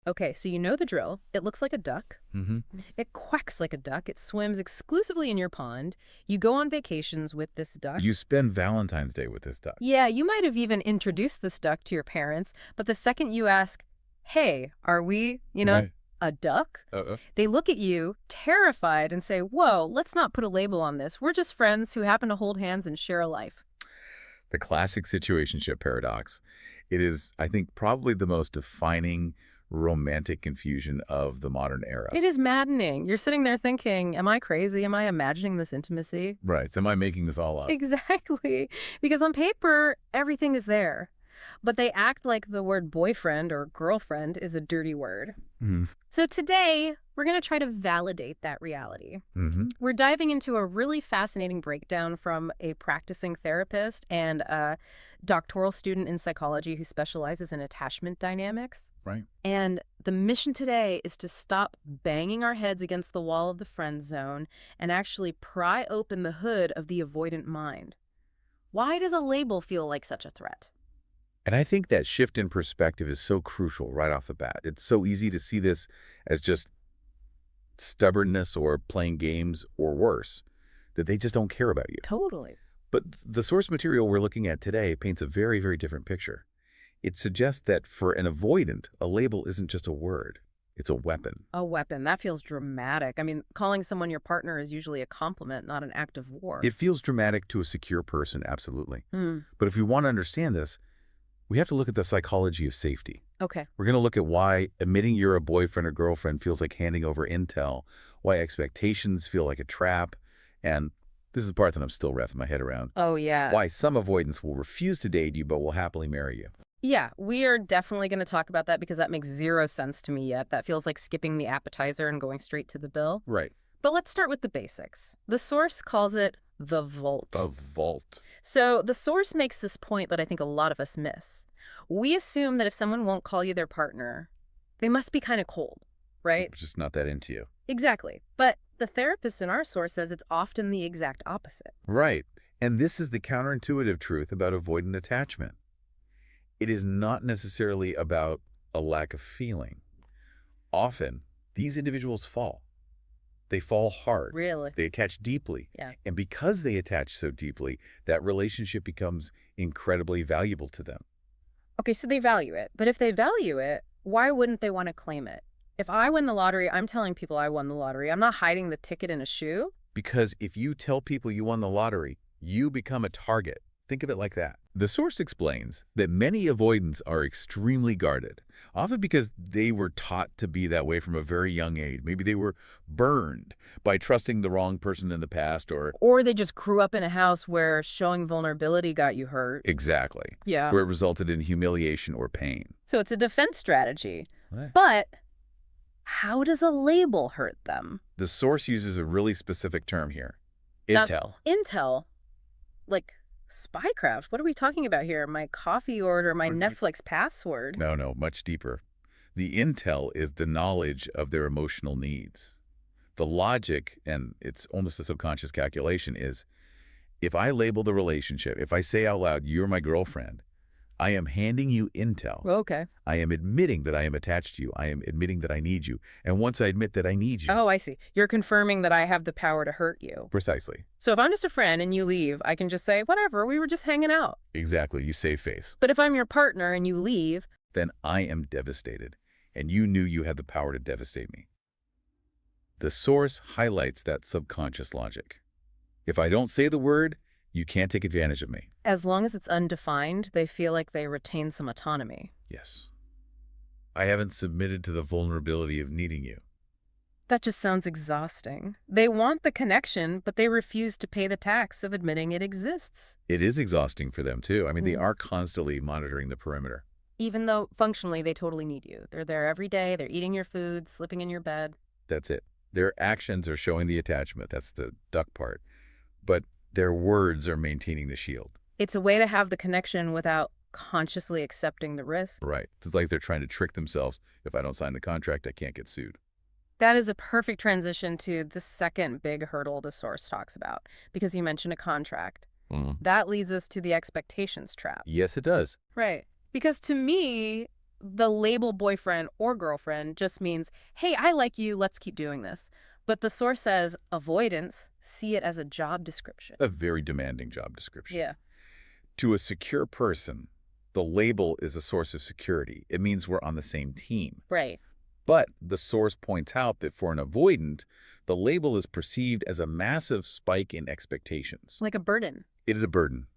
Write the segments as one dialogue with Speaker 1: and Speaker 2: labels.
Speaker 1: Okay, so you know the drill. It looks like a duck.
Speaker 2: Mm-hmm.
Speaker 1: It quacks like a duck. It swims exclusively in your pond. You go on vacations with this duck.
Speaker 2: You spend Valentine's Day with this duck.
Speaker 1: Yeah, you might have even introduced this duck to your parents, but the second you ask, hey, are we,
Speaker 2: Right.
Speaker 1: a duck?
Speaker 2: Uh-uh.
Speaker 1: They look at you, terrified, and say, whoa, let's not put a label on this. We're just friends who happen to hold hands and share a life.
Speaker 2: The classic situationship paradox. It is, I think, probably the most defining romantic confusion of the modern era.
Speaker 1: It is maddening. You're sitting there thinking, am I crazy? Am I imagining this intimacy?
Speaker 2: Right. So am I making this all up?
Speaker 1: Exactly. Because on paper, everything is there. But they act like the word boyfriend or girlfriend is a dirty word.
Speaker 2: Mm-hmm.
Speaker 1: So today, we're going to try to validate that reality.
Speaker 2: Mm-hmm.
Speaker 1: We're diving into a really fascinating breakdown from a practicing therapist and a doctoral student in psychology who specializes in attachment dynamics.
Speaker 2: Right.
Speaker 1: And the mission today is to stop banging our heads against the wall of the friend zone and actually pry open the hood of the avoidant mind. Why does a label feel like such a threat?
Speaker 2: And I think that shift in perspective is so crucial right off the bat. It's so easy to see this as just stubbornness or playing games or worse, that they just don't care about you.
Speaker 1: Totally.
Speaker 2: But the source material we're looking at today paints a very, very different picture. It suggests that for an avoidant, a label isn't just a word. It's a weapon.
Speaker 1: A weapon. That feels dramatic. I mean, calling someone your partner is usually a compliment, not an act of war.
Speaker 2: It feels dramatic to a secure person, absolutely.
Speaker 1: Hmm.
Speaker 2: But if we want to understand this, we have to look at the psychology of safety.
Speaker 1: Okay.
Speaker 2: We're going to look at why admitting you're a boyfriend or girlfriend feels like handing over intel, why expectations feel like a trap, and this is the part that I'm still wrapping my head around,
Speaker 1: Oh, yeah.
Speaker 2: why some avoidants will refuse to date you but will happily marry you.
Speaker 1: Yeah, we are definitely going to talk about that because that makes zero sense to me yet. That feels like skipping the appetizer and going straight to the bill.
Speaker 2: Right.
Speaker 1: But let's start with the basics. The source calls it the vault.
Speaker 2: The vault.
Speaker 1: So the source makes this point that I think a lot of us miss. We assume that if someone won't call you their partner, they must be kind of cold, right?
Speaker 2: Just not that into you.
Speaker 1: Exactly. But the therapist in our source says it's often the exact opposite.
Speaker 2: Right. And this is the counterintuitive truth about avoidant attachment. It is not necessarily about a lack of feeling. Often, these individuals fall. They fall hard.
Speaker 1: Really?
Speaker 2: They attach deeply.
Speaker 1: Yeah.
Speaker 2: And because they attach so deeply, that relationship becomes incredibly valuable to them.
Speaker 1: Okay, so they value it. But if they value it, why wouldn't they want to claim it? If I win the lottery, I'm telling people I won the lottery. I'm not hiding the ticket in a shoe.
Speaker 2: Because if you tell people you won the lottery, you become a target. Think of it like that. The source explains that many avoidants are extremely guarded, often because they were taught to be that way from a very young age. Maybe they were burned by trusting the wrong person in the past
Speaker 1: Or they just grew up in a house where showing vulnerability got you hurt.
Speaker 2: exactly,
Speaker 1: Yeah.
Speaker 2: where it resulted in humiliation or pain.
Speaker 1: So it's a defense strategy.
Speaker 2: Right.
Speaker 1: But how does a label hurt them?
Speaker 2: The source uses a really specific term here.
Speaker 1: Now,
Speaker 2: Intel.
Speaker 1: Intel? Like spycraft? What are we talking about here? My coffee order, my Netflix password?
Speaker 2: No, much deeper. The intel is the knowledge of their emotional needs. The logic, and it's almost a subconscious calculation, is if I label the relationship, if I say out loud, you're my girlfriend, I am handing you intel.
Speaker 1: Okay.
Speaker 2: I am admitting that I am attached to you. I am admitting that I need you. And once I admit that I need you.
Speaker 1: Oh, I see. You're confirming that I have the power to hurt you.
Speaker 2: Precisely.
Speaker 1: So if I'm just a friend and you leave, I can just say, whatever, we were just hanging out.
Speaker 2: Exactly. You save face.
Speaker 1: But if I'm your partner and you leave,
Speaker 2: Then I am devastated. And you knew you had the power to devastate me. The source highlights that subconscious logic. If I don't say the word, you can't take advantage of me.
Speaker 1: as long as it's undefined, they feel like they retain some autonomy.
Speaker 2: Yes. I haven't submitted to the vulnerability of needing you.
Speaker 1: That just sounds exhausting. They want the connection, but they refuse to pay the tax of admitting it exists.
Speaker 2: It is exhausting for them, too. I mean, they
Speaker 1: Mm.
Speaker 2: are constantly monitoring the perimeter.
Speaker 1: Even though functionally they totally need you. They're there every day, they're eating your food, sleeping in your bed.
Speaker 2: That's it. Their actions are showing the attachment. That's the duck part. But their words are maintaining the shield.
Speaker 1: It's a way to have the connection without consciously accepting the risk.
Speaker 2: Right. It's like they're trying to trick themselves. If I don't sign the contract, I can't get sued.
Speaker 1: That is a perfect transition to the second big hurdle the source talks about, because you mentioned a contract. That leads us to the expectations trap.
Speaker 2: Yes, it does.
Speaker 1: Right. Because to me, the label boyfriend or girlfriend just means, hey, I like you, let's keep doing this. But the source says avoidance, see it as a job description.
Speaker 2: A very demanding job description.
Speaker 1: Yeah,
Speaker 2: To a secure person, the label is a source of security. It means we're on the same team.
Speaker 1: right.
Speaker 2: But the source points out that for an avoidant, the label is perceived as a massive spike in expectations.
Speaker 1: Like a burden.
Speaker 2: It is a burden.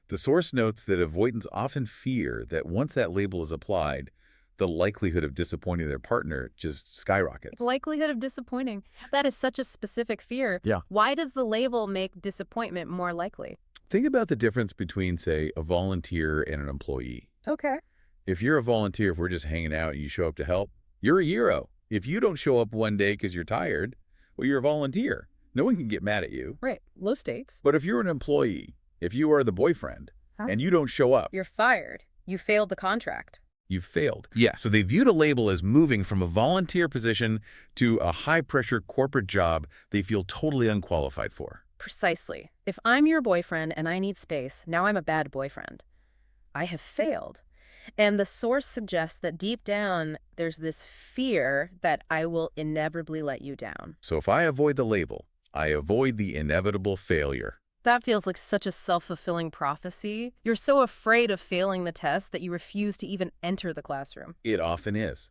Speaker 2: The source notes that avoidants often fear that once that label is applied, the likelihood of disappointing their partner just skyrockets.
Speaker 1: Likelihood of disappointing. That is such a specific fear.
Speaker 2: Yeah.
Speaker 1: Why does the label make disappointment more likely?
Speaker 2: Think about the difference between, say, a volunteer and an employee.
Speaker 1: Okay.
Speaker 2: If you're a volunteer, if we're just hanging out and you show up to help, you're a hero. If you don't show up one day because you're tired, well, you're a volunteer. No one can get mad at you.
Speaker 1: Right. Low stakes.
Speaker 2: But if you're an employee, if you are the boyfriend, and you don't show up,
Speaker 1: You're fired. You failed the contract.
Speaker 2: you've failed. Yeah, so they viewed a label as moving from a volunteer position to a high-pressure corporate job they feel totally unqualified for.
Speaker 1: Precisely. If I'm your boyfriend and I need space, now I'm a bad boyfriend. I have failed. And the source suggests that deep down, there's this fear that I will inevitably let you down.
Speaker 2: So if I avoid the label, I avoid the inevitable failure.
Speaker 1: That feels like such a self-fulfilling prophecy. You're so afraid of failing the test that you refuse to even enter the classroom.
Speaker 2: It often is.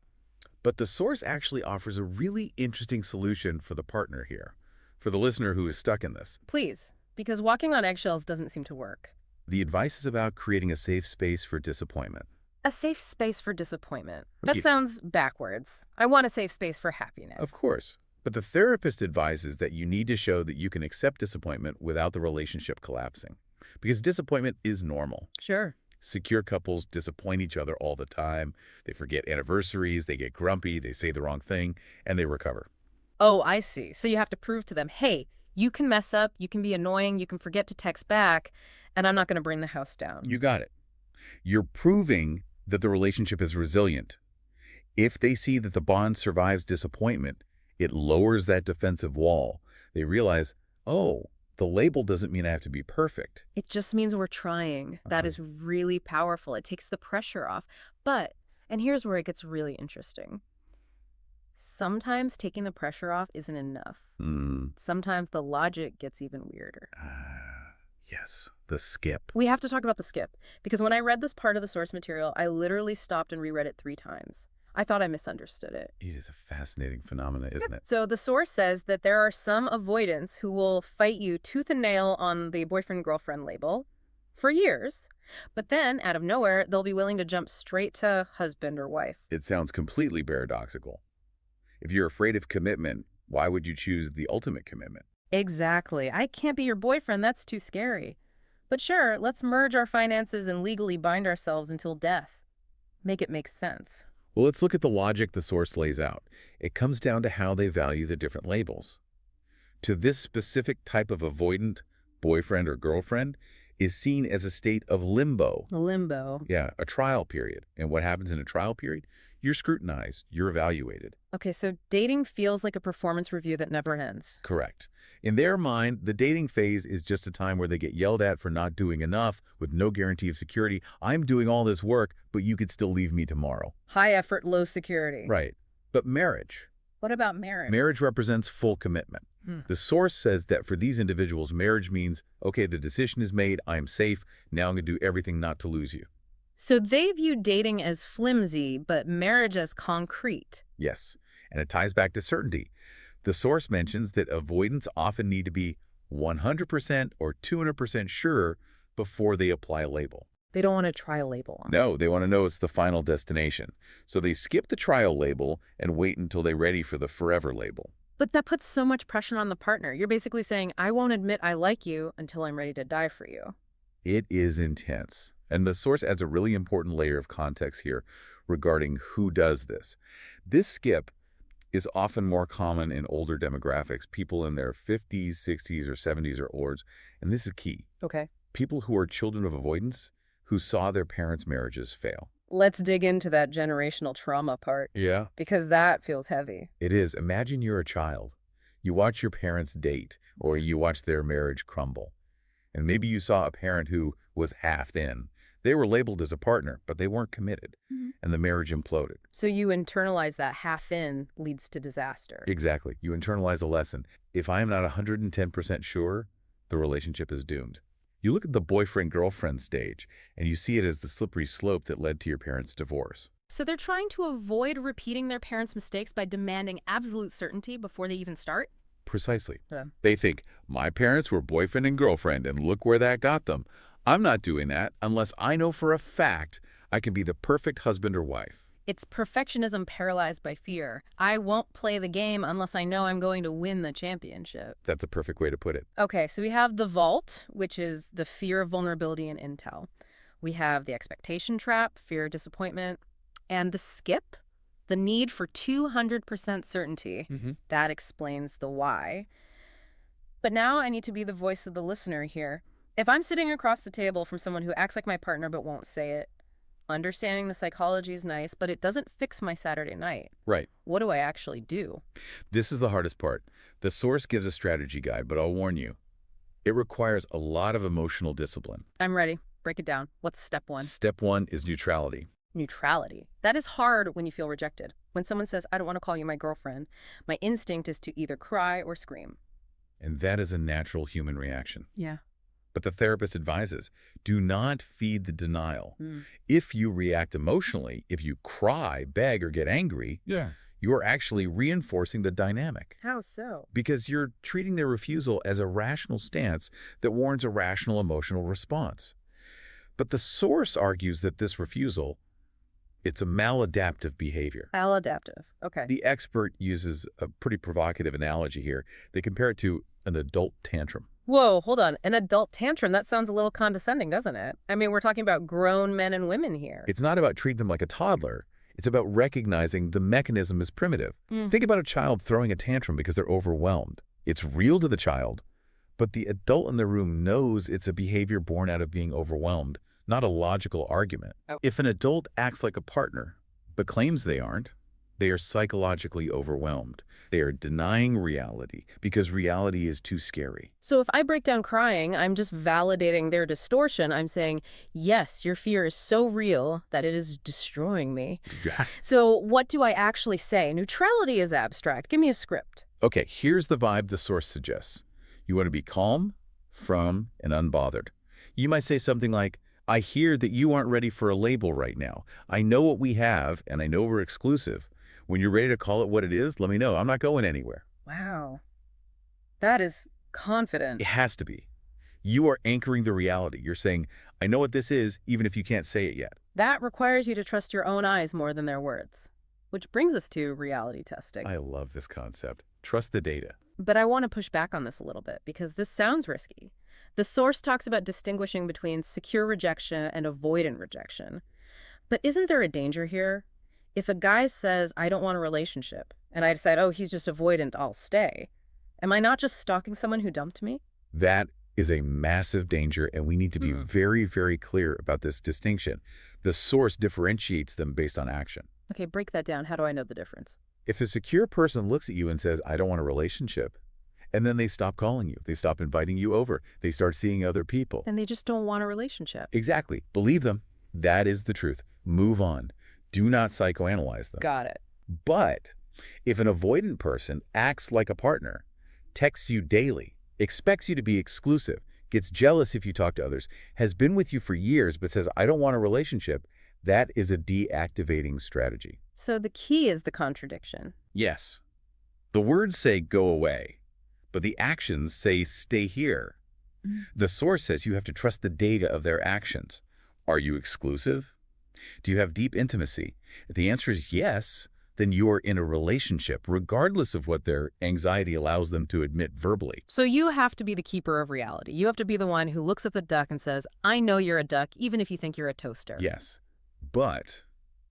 Speaker 2: But the source actually offers a really interesting solution for the partner here, for the listener who is stuck in this.
Speaker 1: Please, because walking on eggshells doesn't seem to work.
Speaker 2: The advice is about creating a safe space for disappointment.
Speaker 1: A safe space for disappointment. That
Speaker 2: Yeah.
Speaker 1: sounds backwards. I want a safe space for happiness.
Speaker 2: Of course. But the therapist advises that you need to show that you can accept disappointment without the relationship collapsing. Because disappointment is normal.
Speaker 1: Sure.
Speaker 2: Secure couples disappoint each other all the time. They forget anniversaries, they get grumpy, they say the wrong thing, and they recover.
Speaker 1: Oh, I see. So you have to prove to them, hey, you can mess up, you can be annoying, you can forget to text back, and I'm not going to bring the house down.
Speaker 2: You got it. You're proving that the relationship is resilient. If they see that the bond survives disappointment, it lowers that defensive wall. They realize, oh, the label doesn't mean I have to be perfect.
Speaker 1: It just means we're trying. That is really powerful. It takes the pressure off. But, and here's where it gets really interesting. Sometimes taking the pressure off isn't enough. Sometimes the logic gets even weirder.
Speaker 2: Yes, the skip.
Speaker 1: We have to talk about the skip, because when I read this part of the source material, I literally stopped and reread it 3 times. I thought I misunderstood it.
Speaker 2: It is a fascinating phenomenon, isn't it?
Speaker 1: So the source says that there are some avoidants who will fight you tooth and nail on the boyfriend-girlfriend label for years, but then, out of nowhere, they'll be willing to jump straight to husband or wife.
Speaker 2: It sounds completely paradoxical. If you're afraid of commitment, why would you choose the ultimate commitment?
Speaker 1: Exactly. I can't be your boyfriend. That's too scary. But sure, let's merge our finances and legally bind ourselves until death. Make it make sense.
Speaker 2: Well, let's look at the logic the source lays out. It comes down to how they value the different labels. To this specific type of avoidant, boyfriend or girlfriend, is seen as a state of limbo.
Speaker 1: Limbo.
Speaker 2: Yeah, a trial period. And what happens in a trial period? You're scrutinized. You're evaluated.
Speaker 1: Okay, so dating feels like a performance review that never ends.
Speaker 2: Correct. In their mind, the dating phase is just a time where they get yelled at for not doing enough with no guarantee of security. I'm doing all this work, but you could still leave me tomorrow.
Speaker 1: High effort, low security.
Speaker 2: Right. But marriage.
Speaker 1: What about marriage?
Speaker 2: Marriage represents full commitment. The source says that for these individuals, marriage means, okay, the decision is made, I'm safe, now I'm going to do everything not to lose you.
Speaker 1: So they view dating as flimsy, but marriage as concrete.
Speaker 2: Yes, and it ties back to certainty. The source mentions that avoidants often need to be 100% or 200% sure before they apply a label.
Speaker 1: They don't want to try a label on.
Speaker 2: No, they want to know it's the final destination. So they skip the trial label and wait until they're ready for the forever label.
Speaker 1: But that puts so much pressure on the partner. You're basically saying, I won't admit I like you until I'm ready to die for you.
Speaker 2: It is intense. And the source adds a really important layer of context here regarding who does this. This skip is often more common in older demographics, people in their 50s, 60s, or 70s or older. And this is key.
Speaker 1: Okay.
Speaker 2: People who are children of avoidance who saw their parents' marriages fail.
Speaker 1: Let's dig into that generational trauma part,
Speaker 2: Yeah.
Speaker 1: because that feels heavy.
Speaker 2: It is. Imagine you're a child. You watch your parents date, or you watch their marriage crumble. And maybe you saw a parent who was half in, They were labeled as a partner, but they weren't committed,
Speaker 1: Mhm.
Speaker 2: and the marriage imploded.
Speaker 1: So you internalize that half in leads to disaster.
Speaker 2: Exactly. You internalize a lesson. If I am not 110% sure, the relationship is doomed. You look at the boyfriend-girlfriend stage, and you see it as the slippery slope that led to your parents' divorce.
Speaker 1: So they're trying to avoid repeating their parents' mistakes by demanding absolute certainty before they even start?
Speaker 2: Precisely.
Speaker 1: Yeah.
Speaker 2: They think, my parents were boyfriend and girlfriend, and look where that got them. I'm not doing that unless I know for a fact I can be the perfect husband or wife.
Speaker 1: It's perfectionism paralyzed by fear. I won't play the game unless I know I'm going to win the championship.
Speaker 2: That's a perfect way to put it.
Speaker 1: Okay, so we have the vault, which is the fear of vulnerability and intel. We have the expectation trap, fear of disappointment, and the skip, the need for 200% certainty. That explains the why. But now I need to be the voice of the listener here. If I'm sitting across the table from someone who acts like my partner but won't say it, understanding the psychology is nice, but it doesn't fix my Saturday night.
Speaker 2: Right.
Speaker 1: What do I actually do?
Speaker 2: This is the hardest part. The source gives a strategy guide, but I'll warn you, it requires a lot of emotional discipline.
Speaker 1: I'm ready. Break it down. What's step one?
Speaker 2: Step one is neutrality.
Speaker 1: Neutrality. That is hard when you feel rejected. When someone says, I don't want to call you my girlfriend, my instinct is to either cry or scream.
Speaker 2: And that is a natural human reaction.
Speaker 1: Yeah.
Speaker 2: But the therapist advises, do not feed the denial. If you react emotionally, if you cry, beg, or get angry, you are actually reinforcing the dynamic.
Speaker 1: How so?
Speaker 2: Because you're treating their refusal as a rational stance that warrants a rational emotional response. But the source argues that this refusal, it's a maladaptive behavior.
Speaker 1: Maladaptive. Okay.
Speaker 2: The expert uses a pretty provocative analogy here. They compare it to an adult tantrum.
Speaker 1: Whoa, hold on. An adult tantrum, that sounds a little condescending, doesn't it? I mean, we're talking about grown men and women here.
Speaker 2: It's not about treating them like a toddler. It's about recognizing the mechanism is primitive. Think about a child throwing a tantrum because they're overwhelmed. It's real to the child, but the adult in the room knows it's a behavior born out of being overwhelmed, not a logical argument.
Speaker 1: Oh.
Speaker 2: If an adult acts like a partner, but claims they aren't, they are psychologically overwhelmed. They are denying reality because reality is too scary.
Speaker 1: So if I break down crying, I'm just validating their distortion. I'm saying, yes, your fear is so real that it is destroying me. So what do I actually say? Neutrality is abstract. Give me a script.
Speaker 2: Okay, here's the vibe the source suggests. You want to be calm, firm, and unbothered. You might say something like, I hear that you aren't ready for a label right now. I know what we have, and I know we're exclusive. When you're ready to call it what it is, let me know. I'm not going anywhere.
Speaker 1: Wow. That is confident.
Speaker 2: It has to be. You are anchoring the reality. You're saying, I know what this is, even if you can't say it yet.
Speaker 1: That requires you to trust your own eyes more than their words. Which brings us to reality testing.
Speaker 2: I love this concept. Trust the data.
Speaker 1: But I want to push back on this a little bit because this sounds risky. The source talks about distinguishing between secure rejection and avoidant rejection. But isn't there a danger here? If a guy says, I don't want a relationship, and I decide, oh, he's just avoidant, I'll stay, am I not just stalking someone who dumped me?
Speaker 2: That is a massive danger, and we need to be very, very clear about this distinction. The source differentiates them based on action.
Speaker 1: Okay, break that down. How do I know the difference?
Speaker 2: If a secure person looks at you and says, I don't want a relationship, and then they stop calling you, they stop inviting you over, they start seeing other people.
Speaker 1: Then they just don't want a relationship.
Speaker 2: Exactly. Believe them. That is the truth. Move on. Do not psychoanalyze them.
Speaker 1: Got it.
Speaker 2: But if an avoidant person acts like a partner, texts you daily, expects you to be exclusive, gets jealous if you talk to others, has been with you for years but says, I don't want a relationship, that is a deactivating strategy.
Speaker 1: So the key is the contradiction.
Speaker 2: Yes. The words say go away, but the actions say stay here. The source says you have to trust the data of their actions. Are you exclusive? Do you have deep intimacy? If the answer is yes, then you are in a relationship, regardless of what their anxiety allows them to admit verbally.
Speaker 1: So you have to be the keeper of reality. You have to be the one who looks at the duck and says, I know you're a duck, even if you think you're a toaster.
Speaker 2: Yes. But,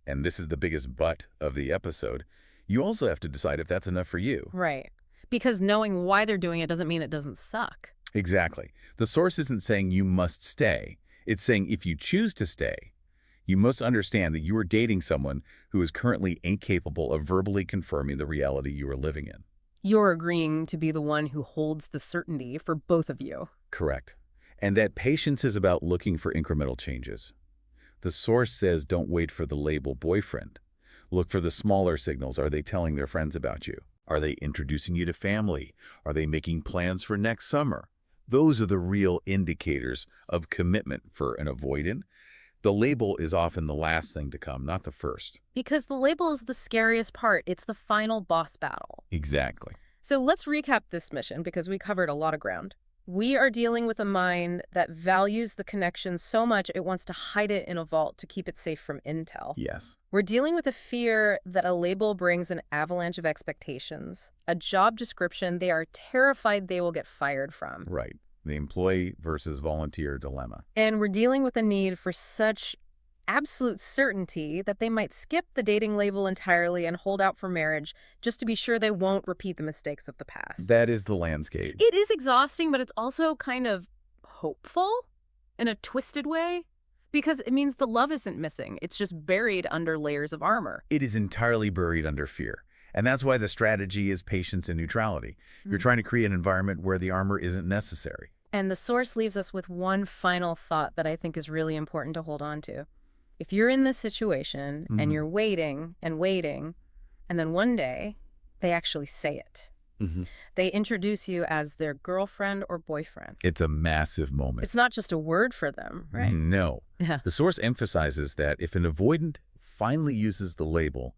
Speaker 2: and this is the biggest but of the episode, you also have to decide if that's enough for you.
Speaker 1: Right. Because knowing why they're doing it doesn't mean it doesn't suck.
Speaker 2: Exactly. The source isn't saying you must stay. It's saying if you choose to stay, you must understand that you are dating someone who is currently incapable of verbally confirming the reality you are living in.
Speaker 1: You're agreeing to be the one who holds the certainty for both of you.
Speaker 2: Correct. And that patience is about looking for incremental changes. The source says don't wait for the label boyfriend. Look for the smaller signals. Are they telling their friends about you? Are they introducing you to family? Are they making plans for next summer? Those are the real indicators of commitment for an avoidant. The label is often the last thing to come, not the first.
Speaker 1: Because the label is the scariest part. It's the final boss battle.
Speaker 2: Exactly.
Speaker 1: So let's recap this mission because we covered a lot of ground. We are dealing with a mind that values the connection so much it wants to hide it in a vault to keep it safe from intel.
Speaker 2: Yes.
Speaker 1: We're dealing with a fear that a label brings an avalanche of expectations, a job description they are terrified they will get fired from.
Speaker 2: Right. The employee versus volunteer dilemma.
Speaker 1: And we're dealing with a need for such absolute certainty that they might skip the dating label entirely and hold out for marriage just to be sure they won't repeat the mistakes of the past.
Speaker 2: That is the landscape.
Speaker 1: It is exhausting, but it's also kind of hopeful in a twisted way because it means the love isn't missing. It's just buried under layers of armor.
Speaker 2: It is entirely buried under fear. And that's why the strategy is patience and neutrality. You're trying to create an environment where the armor isn't necessary.
Speaker 1: And the source leaves us with one final thought that I think is really important to hold on to. If you're in this situation and you're waiting and waiting, and then one day they actually say it. They introduce you as their girlfriend or boyfriend.
Speaker 2: It's a massive moment.
Speaker 1: It's not just a word for them, right?
Speaker 2: No.
Speaker 1: Yeah.
Speaker 2: The source emphasizes that if an avoidant finally uses the label,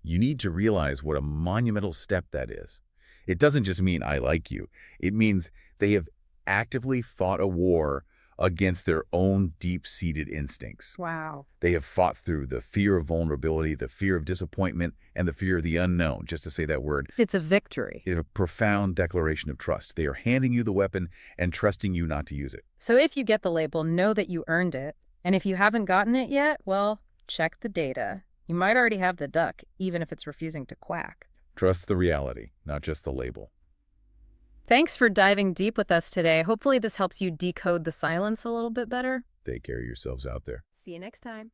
Speaker 2: you need to realize what a monumental step that is. It doesn't just mean I like you. It means they have actively fought a war against their own deep-seated instincts.
Speaker 1: Wow.
Speaker 2: They have fought through the fear of vulnerability, the fear of disappointment, and the fear of the unknown, just to say that word.
Speaker 1: It's a victory.
Speaker 2: It's a profound declaration of trust. They are handing you the weapon and trusting you not to use it.
Speaker 1: So if you get the label, know that you earned it. And if you haven't gotten it yet, well, check the data. You might already have the duck, even if it's refusing to quack.
Speaker 2: Trust the reality, not just the label.
Speaker 1: Thanks for diving deep with us today. Hopefully this helps you decode the silence a little bit better.
Speaker 2: Take care of yourselves out there.
Speaker 1: See you next time.